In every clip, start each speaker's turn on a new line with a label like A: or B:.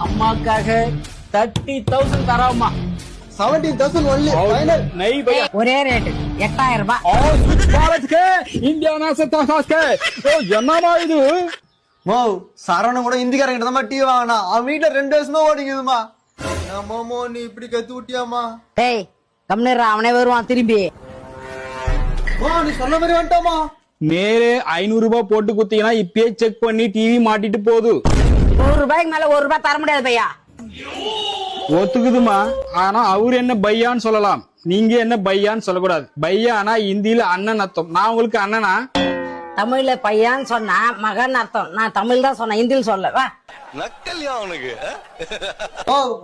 A: அம்மாக்காக 30,000 தராமா.
B: 17,000 only final.
A: नहीं भैया
C: ஒரே ரேட் 8000 ரூபாய்.
A: இந்தியானா என்னமா இது?
B: மோ சரவணன் கூட இந்திக்காரங்கிட்ட தான் டிவி வாங்கினா அவன் வீட்டுல 2 வருஷமா ஓடிக்குதுமா. மோமோ நீ இப்படி கத்து விட்டியாமா?
C: டேய் கம்னரா அவனே வருவான் திரும்பி.
B: நீ சொன்ன மாதிரி வந்துட்டாமா.
A: மேலே 500 ரூபாய் போட்டு குத்தீங்கன்னா இப்பயே செக் பண்ணி டிவி மாட்டிட்டு போகுது.
C: 100 ரூபாய்க்கு மேல 1 ரூபாய் தர முடியாது பையா.
A: ஒத்துக்குதுமா. ஆனா அவரு என்ன பையான்னு சொல்லலாம், நீங்க என்ன பையான்னு சொல்லக்கூடாது. பையானா இந்தியில அண்ணன் அர்த்தம். நான் உங்களுக்கு அண்ணனா?
C: தமிழ்ல பையான்னு சொன்னா மகன் அர்த்தம். நான் தமிழ் தான் சொன்னேன், இந்தியில் சொல்லவா?
D: நக்கல்யா அவனுக்கு.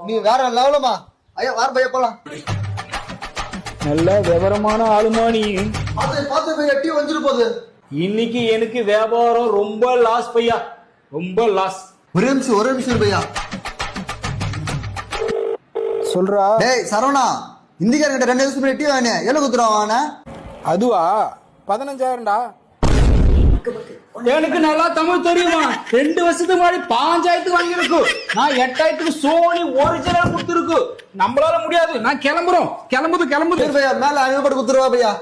B: நீ வேற லெவலமா. ஐயா வார பையா போலாம்.
A: நல்ல விவரமான ஆளுமா நீ.
B: பார்த்து பையா டிவி வந்துட்டு போகுது.
A: இன்னைக்கு எனக்கு வியாபாரம் ரொம்ப லாஸ் பையா, ரொம்ப லாஸ்.
B: ஒரு நிமிஷம் பையா
A: சொல்றா.
B: டேய் சரவணா, இந்திக்காரங்கிட்ட 2 வருஷம் முன்னாடி டிவி வாங்கினேன். எவ்வளவு குத்துறான்?
A: அதுவா 15,000டா. எனக்கு நல்லா தமிழ் தெரியுமா? 2 வருஷத்துக்கு முன்னாடி 5,000 வாங்கிருக்கு. நான் 8,000 சோனி ஒரிஜினல் கொடுத்துருக்கு. நம்மளால முடியாது. நான் கிளம்புது.
B: பையா மேல 500 ரூபாய் குத்துருவா பையா.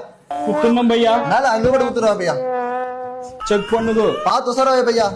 A: குத்துணும் பையா.
B: மேல 500 ரூபாய் குத்துருவா பையா.
A: செக் பண்ணுது.
B: பார்த்து உசாரா பையா.